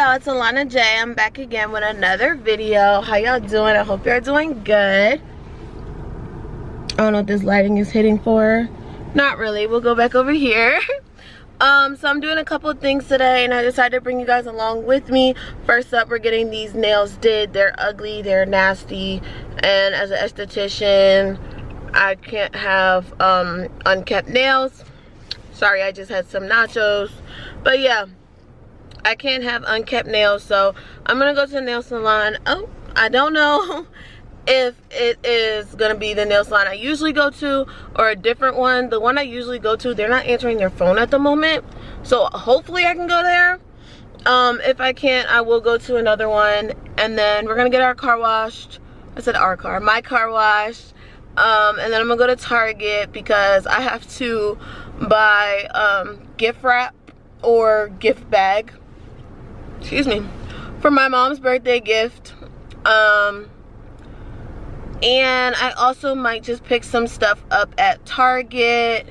y'all, it's Alana J. I'm back again with another video. How y'all doing? I hope y'all doing good. I don't know what this lighting is hitting for. Not really. We'll go back over here. So I'm doing a couple of things today and I decided to bring you guys along with me. First up, we're getting these nails did. They're ugly, they're nasty, and as an esthetician, I can't have unkept nails. Sorry, I just had some nachos. But yeah, I can't have unkept nails, so I'm gonna go to the nail salon. Oh, I don't know if it is gonna be the nail salon I usually go to or a different one. The one I usually go to, they're not answering their phone at the moment, so hopefully I can go there. If I can't, I will go to another one, and then we're gonna get our car washed. I said our car, my car washed. And then I'm gonna go to Target because I have to buy gift wrap or gift bag, excuse me, for my mom's birthday gift. And I also might just pick some stuff up at Target.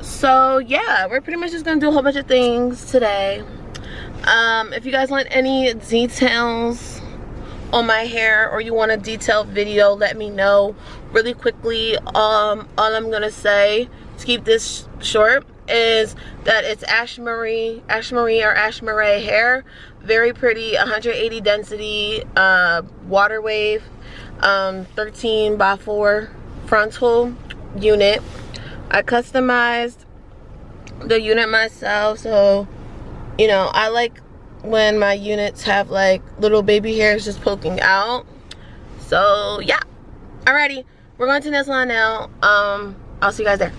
So yeah, we're pretty much just gonna do a whole bunch of things today. If you guys want any details on my hair or you want a detailed video, let me know really quickly. All I'm gonna say to keep this short is that it's Ashimary Hair. Very pretty, 180 density, water wave, 13x4 frontal unit. I customized the unit myself, so you know, I like when my units have like little baby hairs just poking out. So yeah, alrighty, we're going to nail salon now. I'll see you guys there.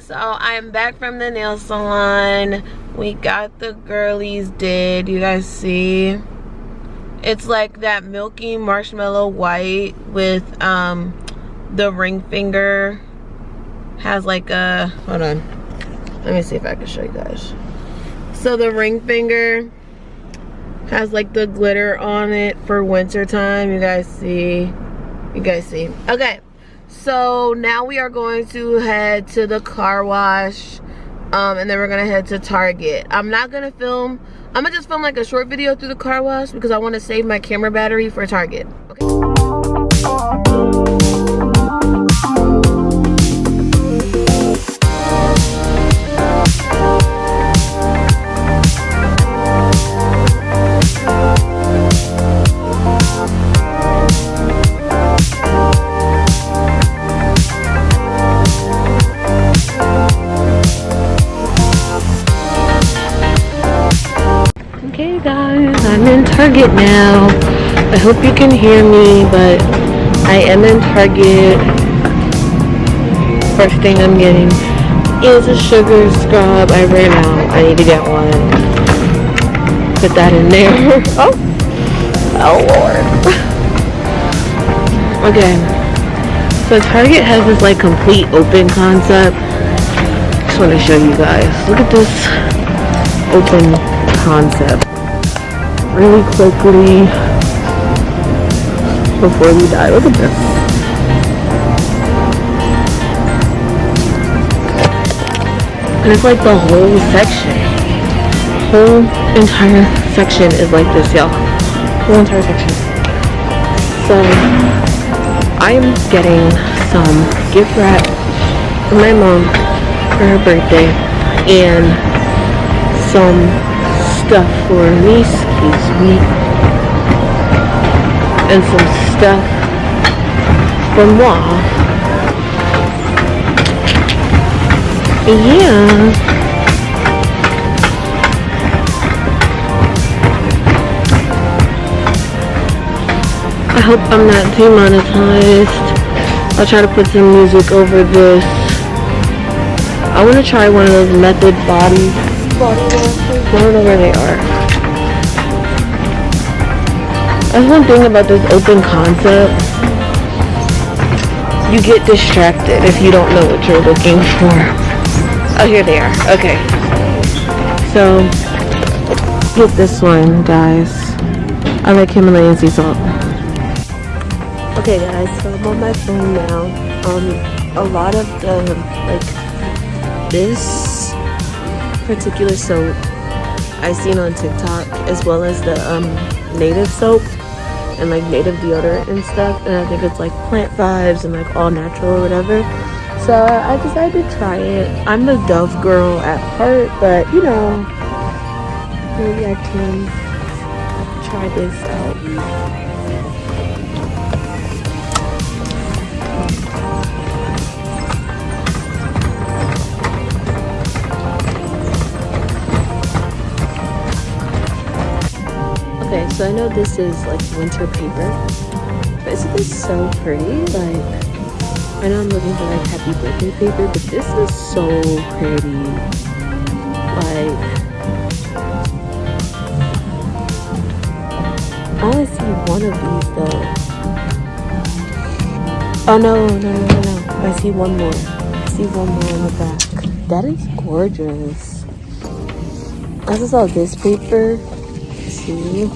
So I am back from the nail salon. We got the girlies did. You guys see? It's like that milky marshmallow white with the ring finger. Has like a, hold on. Let me see if I can show you guys. So the ring finger has like the glitter on it for winter time. You guys see? You guys see? Okay. So now we are going to head to the car wash, and then we're gonna head to Target. I'm not gonna film, I'm gonna just film like a short video through the car wash because I want to save my camera battery for Target. Okay. Okay guys, I'm in Target now. I hope you can hear me, but I am in Target. First thing I'm getting is a sugar scrub. I ran out. I need to get one. Put that in there. Oh Lord. Okay. So Target has this like complete open concept. Just want to show you guys. Look at this open concept. Really quickly before we die. Look at this. And it's like the whole section. Whole entire section is like this, y'all. Whole entire section. So I'm getting some gift wrap for my mom for her birthday and some stuff for me, excuse me, and some stuff for moi. Yeah. I hope I'm not demonetized. I'll try to put some music over this. I want to try one of those Method body washes. I don't know where they are. That's one thing about this open concept. You get distracted if you don't know what you're looking for. Oh, here they are. Okay. So, get this one, guys. I like Himalayan sea salt. Okay, guys. So I'm on my phone now. A lot of the this particular soap I've seen on TikTok, as well as the native soap and like native deodorant and stuff, and I think it's like plant vibes and like all natural or whatever. So I decided to try it. I'm a Dove girl at heart, but you know, maybe I can try this out. Okay, so I know this is like winter paper, but isn't this so pretty? Like, I know I'm looking for like happy birthday paper, but this is so pretty. Like, I only see one of these though. Oh no. I see one more. I see one more in the back. That is gorgeous. I just saw this paper. See?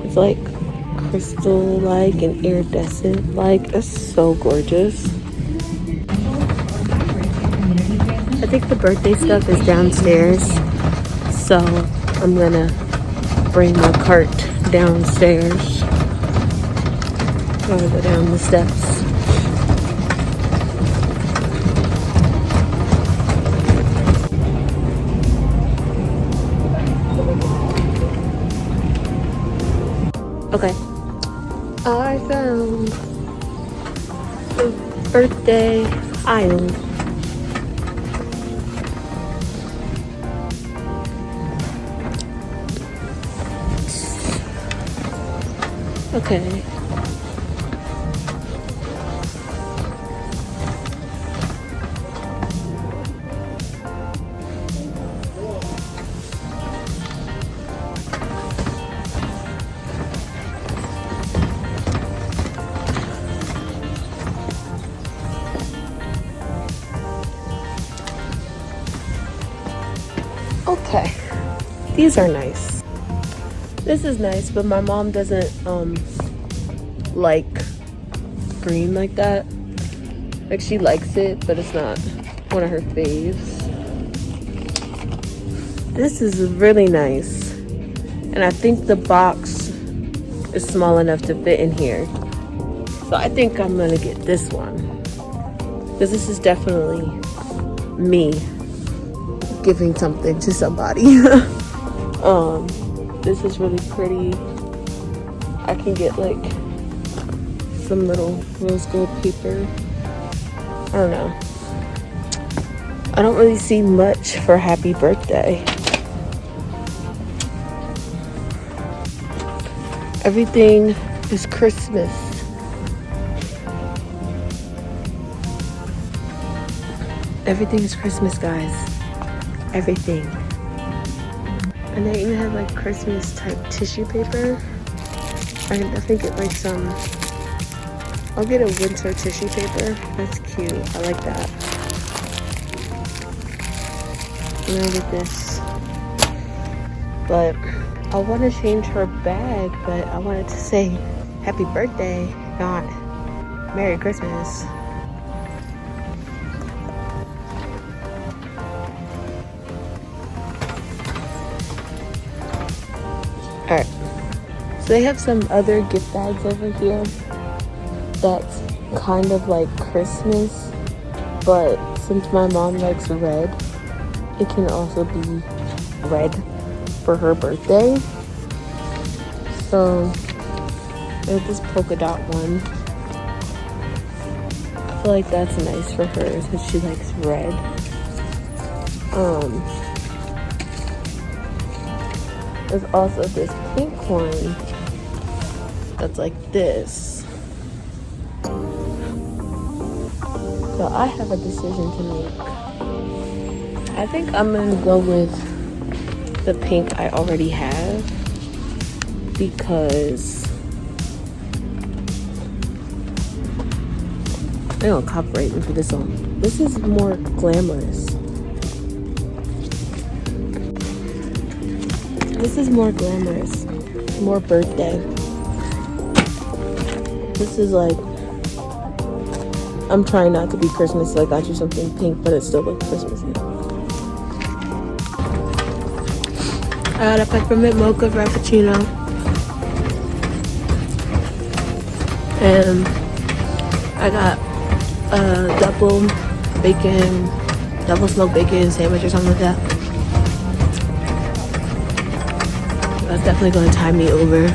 It's like crystal like and iridescent like. It's so gorgeous. I think the birthday stuff is downstairs, so I'm gonna bring my cart downstairs. Gotta go down the steps. Okay, I found the birthday aisle. Okay. Okay, these are nice. This is nice, but my mom doesn't like green like that. Like, she likes it, but it's not one of her faves. This is really nice, and I think the box is small enough to fit in here. So I think I'm gonna get this one, because this is definitely me giving something to somebody. This is really pretty. I can get like some little rose gold paper. I don't know. I don't really see much for happy birthday. Everything is Christmas. Everything is Christmas, guys. Everything. And they even have like Christmas type tissue paper. I can definitely get like some. I'll get a winter tissue paper. That's cute. I like that. I'm gonna get this. But I want to change her bag, but I wanted to say happy birthday, not Merry Christmas. Alright, so they have some other gift bags over here that's kind of like Christmas, but since my mom likes red, it can also be red for her birthday. So there's this polka dot one. I feel like that's nice for her since she likes red. There's also this pink one that's like this. So I have a decision to make. I think I'm gonna go with the pink I already have because they don't copyright me for this one. This is more glamorous. This is more glamorous, more birthday. This is like, I'm trying not to be Christmas, so I got you something pink, but it still looks Christmassy. I got a peppermint mocha frappuccino. And I got a double smoked bacon sandwich or something like that. That's definitely going to tide me over.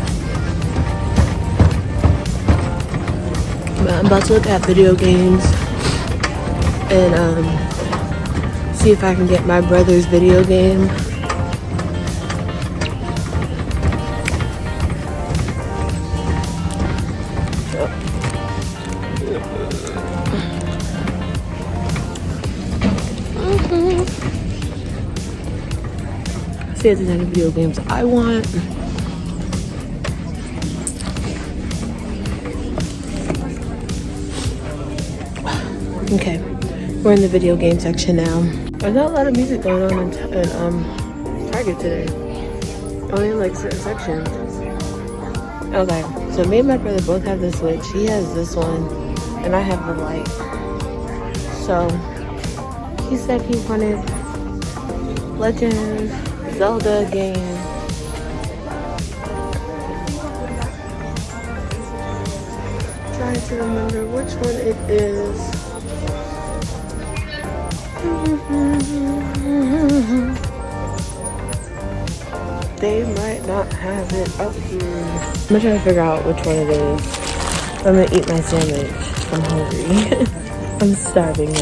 But I'm about to look at video games and see if I can get my brother's video game. See if there's any video games I want. Okay, we're in the video game section now. There's not a lot of music going on in Target today. Only in like certain sections. Okay, so me and my brother both have the Switch. He has this one, and I have the Lite. So he said he wanted Legend Zelda game. Trying to remember which one it is. They might not have it up here. I'm gonna try to figure out which one it is. I'm gonna eat my sandwich. I'm hungry. I'm starving now.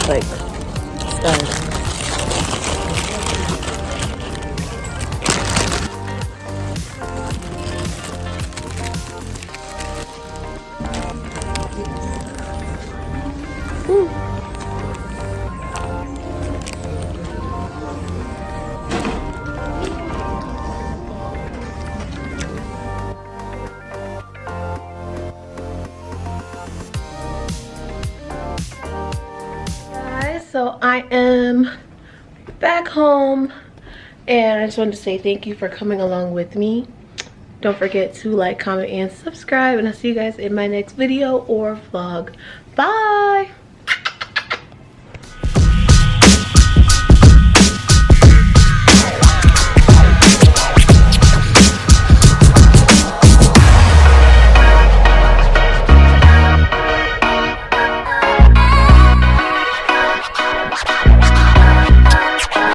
Like, starving. So I am back home and I just wanted to say thank you for coming along with me. Don't forget to like, comment, and subscribe, and I'll see you guys in my next video or vlog. Bye!